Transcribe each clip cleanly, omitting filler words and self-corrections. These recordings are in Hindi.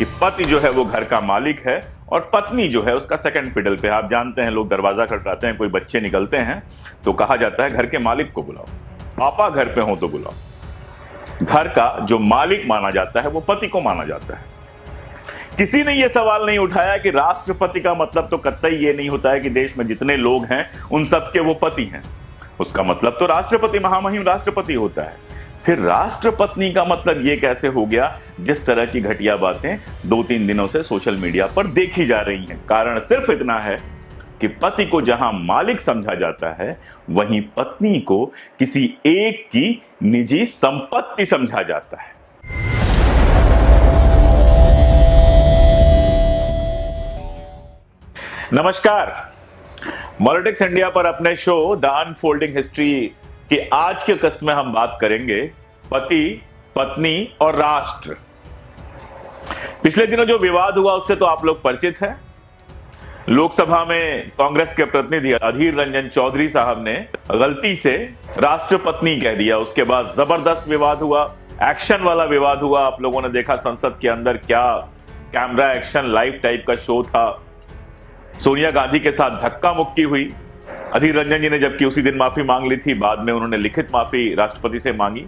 कि पति जो है वो घर का मालिक है और पत्नी जो है उसका सेकंड फिडल पे। आप जानते हैं, लोग दरवाजा खटखटाते हैं, कोई बच्चे निकलते हैं तो कहा जाता है घर के मालिक को बुलाओ, पापा घर पे हो तो बुलाओ। घर का जो मालिक माना जाता है वो पति को माना जाता है। किसी ने यह सवाल नहीं उठाया कि राष्ट्रपति का मतलब तो कतई ये नहीं होता है कि देश में जितने लोग हैं उन सबके वो पति हैं। उसका मतलब तो राष्ट्रपति, महामहिम राष्ट्रपति होता है। फिर राष्ट्रपत्नी का मतलब ये कैसे हो गया? जिस तरह की घटिया बातें 2-3 दिनों से सोशल मीडिया पर देखी जा रही हैं। कारण सिर्फ इतना है कि पति को जहां मालिक समझा जाता है, वहीं पत्नी को किसी एक की निजी संपत्ति समझा जाता है। नमस्कार, पॉलिटिक्स इंडिया पर अपने शो द अनफोल्डिंग हिस्ट्री कि आज के कस्ट में हम बात करेंगे पति, पत्नी और राष्ट्र। पिछले दिनों जो विवाद हुआ उससे तो आप लोग परिचित हैं। लोकसभा में कांग्रेस के प्रतिनिधि अधीर रंजन चौधरी साहब ने गलती से राष्ट्रपत्नी कह दिया। उसके बाद जबरदस्त विवाद हुआ, एक्शन वाला विवाद हुआ। आप लोगों ने देखा संसद के अंदर क्या कैमरा एक्शन लाइव टाइप का शो था। सोनिया गांधी के साथ धक्का मुक्की हुई। अधीर रंजन जी ने जबकि उसी दिन माफी मांग ली थी, बाद में उन्होंने लिखित माफी राष्ट्रपति से मांगी।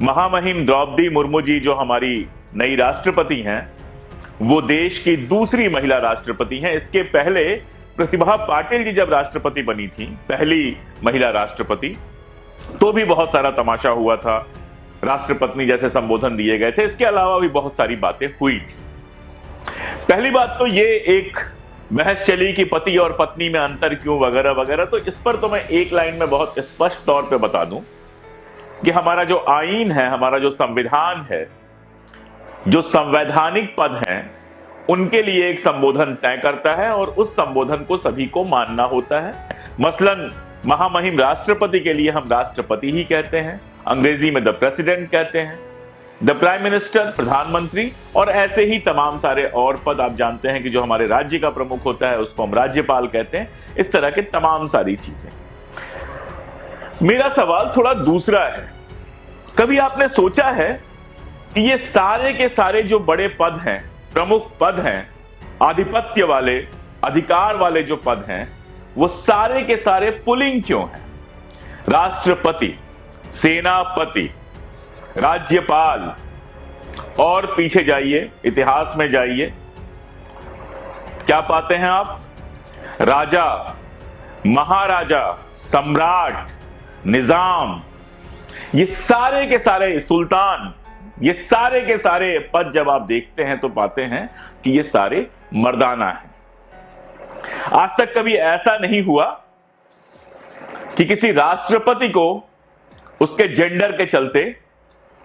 महामहिम द्रौपदी मुर्मू जी जो हमारी नई राष्ट्रपति हैं, वो देश की दूसरी महिला राष्ट्रपति हैं। इसके पहले प्रतिभा पाटिल जी जब राष्ट्रपति बनी थी, पहली महिला राष्ट्रपति, तो भी बहुत सारा तमाशा हुआ था, राष्ट्रपत्नी जैसे संबोधन दिए गए थे। इसके अलावा भी बहुत सारी बातें हुई थी। पहली बात तो ये एक बहस चली कि पति और पत्नी में अंतर क्यों वगैरह वगैरह। तो इस पर तो मैं एक लाइन में बहुत स्पष्ट तौर पे बता दूं कि हमारा जो आईन है, हमारा जो संविधान है, जो संवैधानिक पद हैं, उनके लिए एक संबोधन तय करता है और उस संबोधन को सभी को मानना होता है। मसलन महामहिम राष्ट्रपति के लिए हम राष्ट्रपति ही कहते हैं, अंग्रेजी में द प्रेसिडेंट कहते हैं, द प्राइम मिनिस्टर प्रधानमंत्री, और ऐसे ही तमाम सारे और पद आप जानते हैं कि जो हमारे राज्य का प्रमुख होता है उसको हम राज्यपाल कहते हैं। इस तरह के तमाम सारी चीजें। मेरा सवाल थोड़ा दूसरा है। कभी आपने सोचा है कि ये सारे के सारे जो बड़े पद हैं, प्रमुख पद हैं, आधिपत्य वाले, अधिकार वाले जो पद हैं, वो सारे के सारे पुल्लिंग क्यों हैं? राष्ट्रपति, सेनापति, राज्यपाल, और पीछे जाइए, इतिहास में जाइए, क्या पाते हैं आप? राजा, महाराजा, सम्राट, निजाम, ये सारे के सारे, सुल्तान, ये सारे के सारे पद जब आप देखते हैं तो पाते हैं कि ये सारे मर्दाना हैं। आज तक कभी ऐसा नहीं हुआ कि किसी राष्ट्रपति को उसके जेंडर के चलते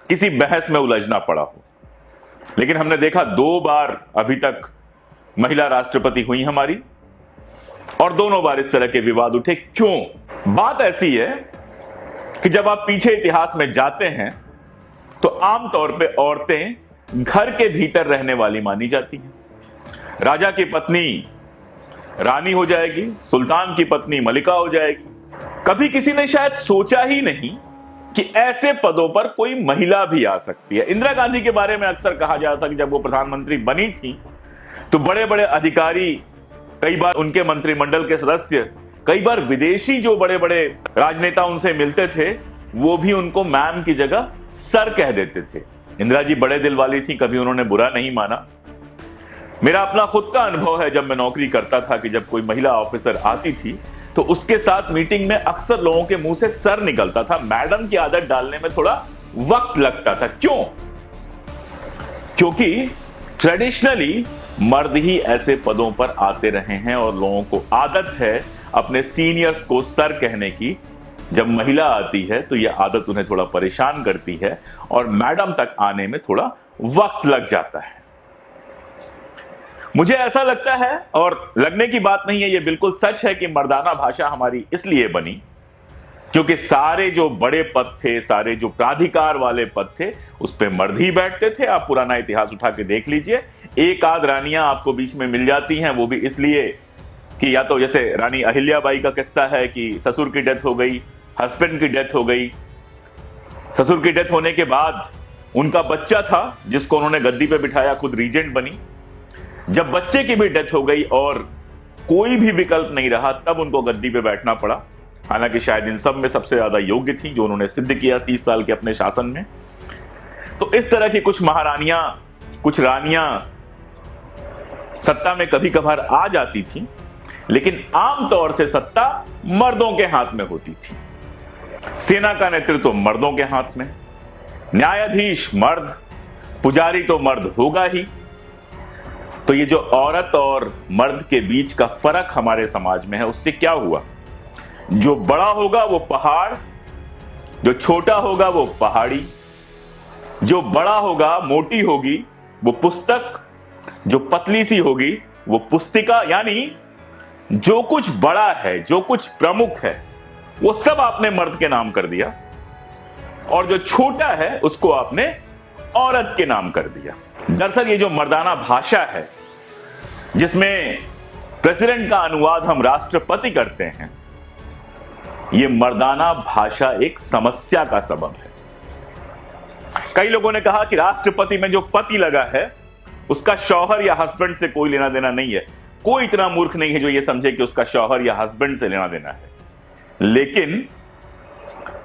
किसी बहस में उलझना पड़ा हो। लेकिन हमने देखा 2 बार अभी तक महिला राष्ट्रपति हुई हमारी, और दोनों बार इस तरह के विवाद उठे। क्यों? बात ऐसी है कि जब आप पीछे इतिहास में जाते हैं तो आमतौर पे औरतें घर के भीतर रहने वाली मानी जाती हैं। राजा की पत्नी रानी हो जाएगी, सुल्तान की पत्नी मलिका हो जाएगी। कभी किसी ने शायद सोचा ही नहीं कि ऐसे पदों पर कोई महिला भी आ सकती है। इंदिरा गांधी के बारे में अक्सर कहा जाता कि जब वो प्रधानमंत्री बनी थी तो बड़े बड़े अधिकारी, कई बार उनके मंत्रिमंडल के सदस्य, कई बार विदेशी जो बड़े बड़े राजनेता उनसे मिलते थे, वो भी उनको मैम की जगह सर कह देते थे। इंदिरा जी बड़े दिल वाली थी, कभी उन्होंने बुरा नहीं माना। मेरा अपना खुद का अनुभव है, जब मैं नौकरी करता था, कि जब कोई महिला ऑफिसर आती थी तो उसके साथ मीटिंग में अक्सर लोगों के मुंह से सर निकलता था। मैडम की आदत डालने में थोड़ा वक्त लगता था। क्यों? क्योंकि ट्रेडिशनली मर्द ही ऐसे पदों पर आते रहे हैं और लोगों को आदत है अपने सीनियर्स को सर कहने की। जब महिला आती है तो यह आदत उन्हें थोड़ा परेशान करती है और मैडम तक आने में थोड़ा वक्त लग जाता है। मुझे ऐसा लगता है, और लगने की बात नहीं है, यह बिल्कुल सच है, कि मर्दाना भाषा हमारी इसलिए बनी क्योंकि सारे जो बड़े पद थे, सारे जो प्राधिकार वाले पद थे, उस पे मर्द ही बैठते थे। आप पुराना इतिहास उठा के देख लीजिए, एक आध रानियां आपको बीच में मिल जाती हैं, वो भी इसलिए कि या तो जैसे रानी अहिल्याबाई का किस्सा है कि ससुर की डेथ हो गई, हस्बैंड की डेथ हो गई। ससुर की डेथ होने के बाद उनका बच्चा था जिसको उन्होंने गद्दी पे बिठाया, खुद रीजेंट बनी। जब बच्चे की भी डेथ हो गई और कोई भी विकल्प नहीं रहा, तब उनको गद्दी पे बैठना पड़ा। हालांकि शायद इन सब में सबसे ज्यादा योग्य थी, जो उन्होंने सिद्ध किया 30 साल के अपने शासन में। तो इस तरह की कुछ महारानियां, कुछ रानियां सत्ता में कभी कभार आ जाती थी, लेकिन आमतौर से सत्ता मर्दों के हाथ में होती थी। सेना का नेतृत्व मर्दों के हाथ में, न्यायाधीश मर्द, पुजारी तो मर्द होगा ही। तो ये जो औरत और मर्द के बीच का फर्क हमारे समाज में है, उससे क्या हुआ? जो बड़ा होगा वो पहाड़, जो छोटा होगा वो पहाड़ी, जो बड़ा होगा मोटी होगी वो पुस्तक, जो पतली सी होगी वो पुस्तिका। यानी जो कुछ बड़ा है, जो कुछ प्रमुख है, वो सब आपने मर्द के नाम कर दिया, और जो छोटा है उसको आपने औरत के नाम कर दिया। दरअसल ये जो मर्दाना भाषा है, जिसमें प्रेसिडेंट का अनुवाद हम राष्ट्रपति करते हैं, ये मर्दाना भाषा एक समस्या का सबब है। कई लोगों ने कहा कि राष्ट्रपति में जो पति लगा है उसका शौहर या हस्बैंड से कोई लेना देना नहीं है। कोई इतना मूर्ख नहीं है जो ये समझे कि उसका शौहर या हस्बैंड से लेना देना है। लेकिन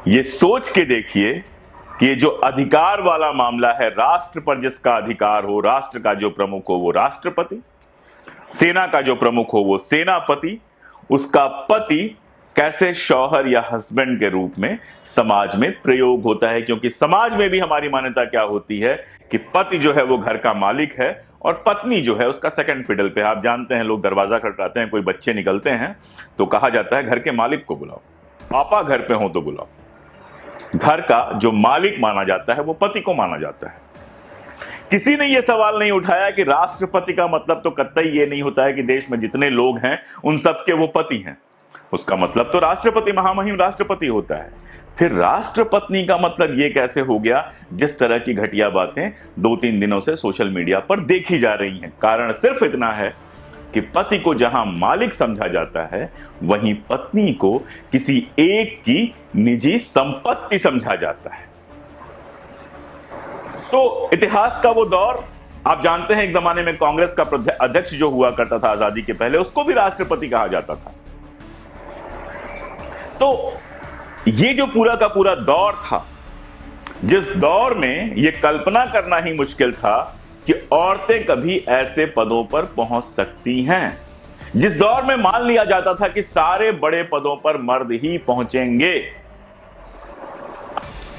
ये सोच के देखिए कि ये जो अधिकार वाला मामला है, राष्ट्र पर जिसका अधिकार हो, राष्ट्र का जो प्रमुख हो वो राष्ट्रपति, सेना का जो प्रमुख हो वो सेनापति, उसका पति कैसे शौहर या हस्बैंड के रूप में समाज में प्रयोग होता है। क्योंकि समाज में भी हमारी मान्यता क्या होती है कि पति जो है वो घर का मालिक है और पत्नी जो है उसका सेकंड फिडल पे। आप जानते हैं, लोग दरवाजा खटखटाते हैं, कोई बच्चे निकलते हैं तो कहा जाता है घर के मालिक को बुलाओ, पापा घर पे हो तो बुलाओ। घर का जो मालिक माना जाता है वो पति को माना जाता है। किसी ने यह सवाल नहीं उठाया कि राष्ट्रपति का मतलब तो कतई ये नहीं होता है कि देश में जितने लोग हैं उन सबके वो पति हैं। उसका मतलब तो राष्ट्रपति, महामहिम राष्ट्रपति होता है। फिर राष्ट्रपत्नी का मतलब ये कैसे हो गया? जिस तरह की घटिया बातें 2-3 दिनों से सोशल मीडिया पर देखी जा रही हैं। कारण सिर्फ इतना है कि पति को जहां मालिक समझा जाता है, वहीं पत्नी को किसी एक की निजी संपत्ति समझा जाता है। तो इतिहास का वो दौर आप जानते हैं, एक जमाने में कांग्रेस का अध्यक्ष जो हुआ करता था आजादी के पहले, उसको भी राष्ट्रपति कहा जाता था। तो ये जो पूरा का पूरा दौर था, जिस दौर में ये कल्पना करना ही मुश्किल था कि औरतें कभी ऐसे पदों पर पहुंच सकती हैं, जिस दौर में मान लिया जाता था कि सारे बड़े पदों पर मर्द ही पहुंचेंगे,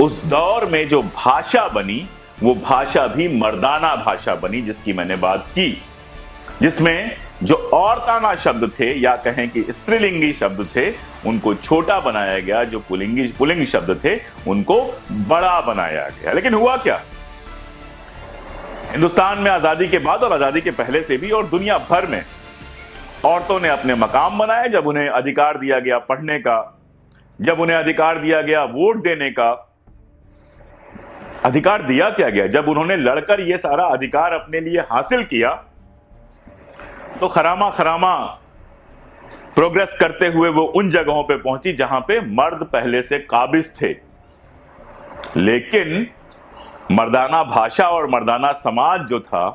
उस दौर में जो भाषा बनी वो भाषा भी मर्दाना भाषा बनी, जिसकी मैंने बात की, जिसमें जो औरताना शब्द थे या कहें कि स्त्रीलिंगी शब्द थे उनको छोटा बनाया गया, जो पुल्लिंग शब्द थे उनको बड़ा बनाया गया। लेकिन हुआ क्या? हिंदुस्तान में आजादी के बाद और आजादी के पहले से भी और दुनिया भर में औरतों ने अपने मकाम बनाए। जब उन्हें अधिकार दिया गया पढ़ने का, जब उन्हें अधिकार दिया गया वोट देने का, अधिकार दिया क्या गया? जब उन्होंने लड़कर यह सारा अधिकार अपने लिए हासिल किया तो खरामा खरामा प्रोग्रेस करते हुए वो उन जगहों पे पहुंची जहां पे मर्द पहले से काबिज थे। लेकिन मर्दाना भाषा और मर्दाना समाज जो था,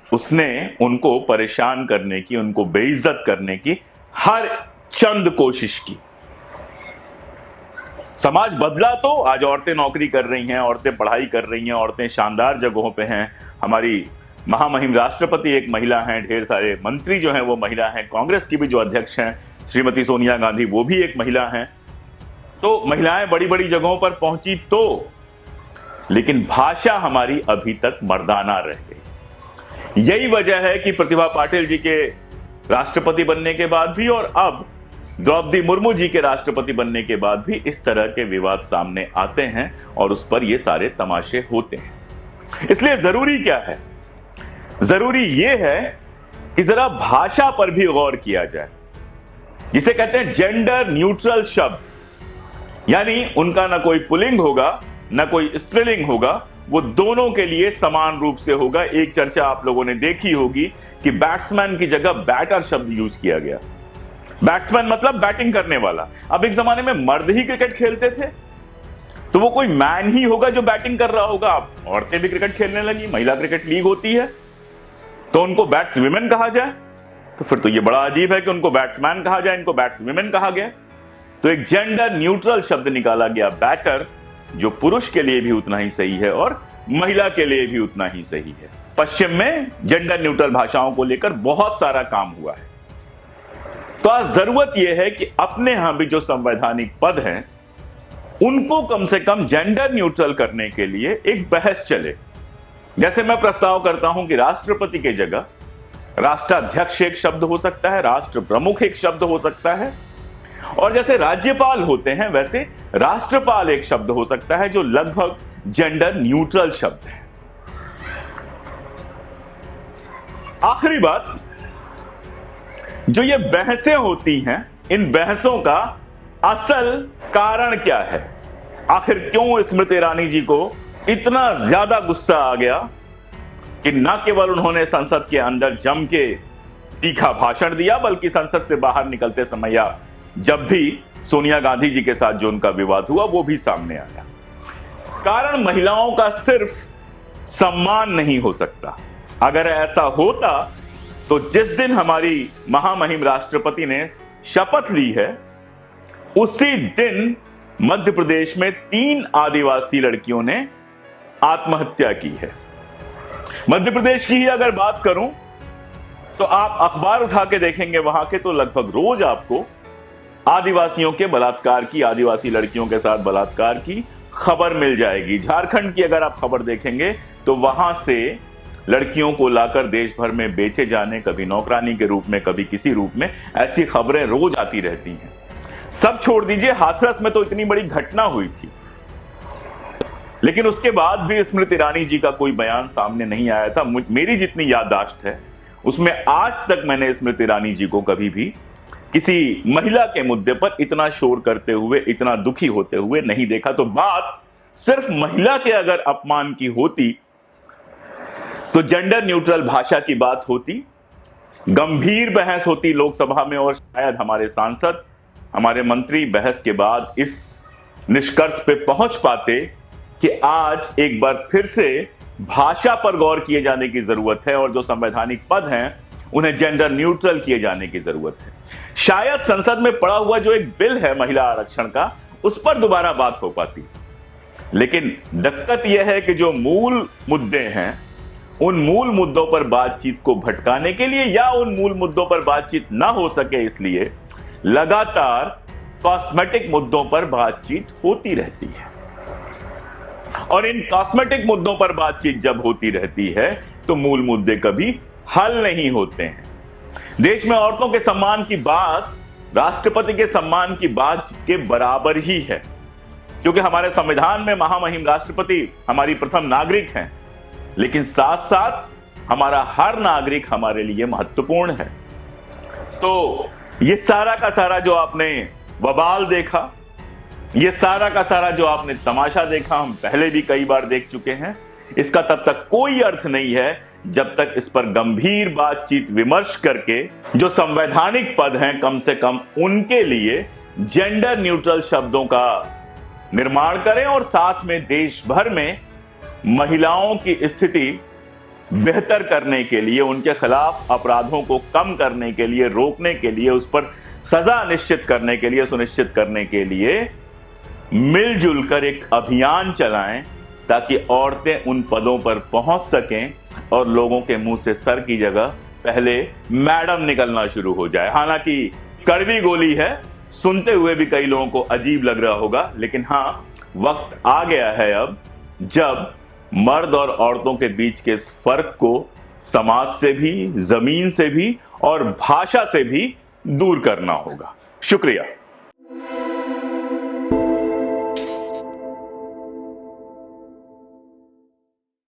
उसने उनको परेशान करने की, उनको बेइज्जत करने की हर चंद कोशिश की। समाज बदला तो आज औरतें नौकरी कर रही हैं, औरतें पढ़ाई कर रही हैं, औरतें शानदार जगहों पे हैं। हमारी महामहिम राष्ट्रपति एक महिला हैं, ढेर सारे मंत्री जो हैं वो महिला हैं, कांग्रेस की भी जो अध्यक्ष हैं श्रीमती सोनिया गांधी वो भी एक महिला हैं। तो महिलाएं बड़ी बड़ी जगहों पर पहुंची तो, लेकिन भाषा हमारी अभी तक मर्दाना रह गई। यही वजह है कि प्रतिभा पाटिल जी के राष्ट्रपति बनने के बाद भी और अब द्रौपदी मुर्मू जी के राष्ट्रपति बनने के बाद भी इस तरह के विवाद सामने आते हैं और उस पर ये सारे तमाशे होते हैं। इसलिए जरूरी क्या है? जरूरी यह है कि जरा भाषा पर भी गौर किया जाए, जिसे कहते हैं जेंडर न्यूट्रल शब्द, यानी उनका ना कोई पुल्लिंग होगा ना कोई स्त्रीलिंग होगा, वो दोनों के लिए समान रूप से होगा। एक चर्चा आप लोगों ने देखी होगी कि बैट्समैन की जगह बैटर शब्द यूज किया गया। बैट्समैन मतलब बैटिंग करने वाला। अब एक जमाने में मर्द ही क्रिकेट खेलते थे, तो वो कोई मैन ही होगा जो बैटिंग कर रहा होगा। औरतें भी क्रिकेट खेलने लगी, महिला क्रिकेट लीग होती है, तो उनको बैट्सविमेन कहा जाए? तो फिर तो ये बड़ा अजीब है कि उनको बैट्समैन कहा जाए, इनको बैट्सविमेन कहा गया। तो एक जेंडर न्यूट्रल शब्द निकाला गया, बैटर, जो पुरुष के लिए भी उतना ही सही है और महिला के लिए भी उतना ही सही है। पश्चिम में जेंडर न्यूट्रल भाषाओं को लेकर बहुत सारा काम हुआ है। तो आज जरूरत यह है कि अपने यहां भी जो संवैधानिक पद हैं उनको कम से कम जेंडर न्यूट्रल करने के लिए एक बहस चले। जैसे मैं प्रस्ताव करता हूं कि राष्ट्रपति की जगह राष्ट्राध्यक्ष एक शब्द हो सकता है, राष्ट्र प्रमुख एक शब्द हो सकता है, और जैसे राज्यपाल होते हैं वैसे राष्ट्रपाल एक शब्द हो सकता है जो लगभग जेंडर न्यूट्रल शब्द है। आखिरी बात, जो ये बहसें होती हैं, इन बहसों का असल कारण क्या है? आखिर क्यों स्मृति ईरानी जी को इतना ज्यादा गुस्सा आ गया कि न केवल उन्होंने संसद के अंदर जम के तीखा भाषण दिया, बल्कि संसद से बाहर निकलते समय या जब भी सोनिया गांधी जी के साथ जो उनका विवाद हुआ वो भी सामने आया। कारण महिलाओं का सिर्फ सम्मान नहीं हो सकता। अगर ऐसा होता तो जिस दिन हमारी महामहिम राष्ट्रपति ने शपथ ली है उसी दिन मध्य प्रदेश में 3 आदिवासी लड़कियों ने आत्महत्या की है। मध्य प्रदेश की ही अगर बात करूं तो आप अखबार उठा के देखेंगे, वहां के तो लगभग रोज आपको आदिवासियों के बलात्कार की, आदिवासी लड़कियों के साथ बलात्कार की खबर मिल जाएगी। झारखंड की अगर आप खबर देखेंगे तो वहां से लड़कियों को लाकर देश भर में बेचे जाने, कभी नौकरानी के रूप में, कभी किसी रूप में, ऐसी खबरें रोज आती रहती हैं। सब छोड़ दीजिए, हाथरस में तो इतनी बड़ी घटना हुई थी, लेकिन उसके बाद भी स्मृति ईरानी जी का कोई बयान सामने नहीं आया था। मेरी जितनी याददाश्त है उसमें आज तक मैंने स्मृति ईरानी जी को कभी भी किसी महिला के मुद्दे पर इतना शोर करते हुए, इतना दुखी होते हुए नहीं देखा। तो बात सिर्फ महिला के अगर अपमान की होती तो जेंडर न्यूट्रल भाषा की बात होती, गंभीर बहस होती लोकसभा में, और शायद हमारे सांसद, हमारे मंत्री बहस के बाद इस निष्कर्ष पे पहुंच पाते कि आज एक बार फिर से भाषा पर गौर किए जाने की जरूरत है और जो संवैधानिक पद हैं उन्हें जेंडर न्यूट्रल किए जाने की जरूरत है। शायद संसद में पड़ा हुआ जो एक बिल है महिला आरक्षण का, उस पर दोबारा बात हो पाती। लेकिन दिक्कत यह है कि जो मूल मुद्दे हैं उन मूल मुद्दों पर बातचीत को भटकाने के लिए या उन मूल मुद्दों पर बातचीत ना हो सके इसलिए लगातार कॉस्मेटिक मुद्दों पर बातचीत होती रहती है। और इन कॉस्मेटिक मुद्दों पर बातचीत जब होती रहती है तो मूल मुद्दे कभी हल नहीं होते हैं। देश में औरतों के सम्मान की बात राष्ट्रपति के सम्मान की बात के बराबर ही है, क्योंकि हमारे संविधान में महामहिम राष्ट्रपति हमारी प्रथम नागरिक हैं, लेकिन साथ साथ हमारा हर नागरिक हमारे लिए महत्वपूर्ण है। तो ये सारा का सारा जो आपने बवाल देखा, ये सारा का सारा जो आपने तमाशा देखा, हम पहले भी कई बार देख चुके हैं। इसका तब तक कोई अर्थ नहीं है जब तक इस पर गंभीर बातचीत विमर्श करके जो संवैधानिक पद हैं कम से कम उनके लिए जेंडर न्यूट्रल शब्दों का निर्माण करें और साथ में देश भर में महिलाओं की स्थिति बेहतर करने के लिए, उनके खिलाफ अपराधों को कम करने के लिए, रोकने के लिए, उस पर सजा निश्चित करने के लिए, सुनिश्चित करने के लिए मिलजुल कर एक अभियान चलाएं ताकि औरतें उन पदों पर पहुंच सकें और लोगों के मुंह से सर की जगह पहले मैडम निकलना शुरू हो जाए। हालांकि कड़वी गोली है, सुनते हुए भी कई लोगों को अजीब लग रहा होगा, लेकिन हाँ, वक्त आ गया है अब जब मर्द और औरतों के बीच के इस फर्क को समाज से भी, जमीन से भी और भाषा से भी दूर करना होगा। शुक्रिया।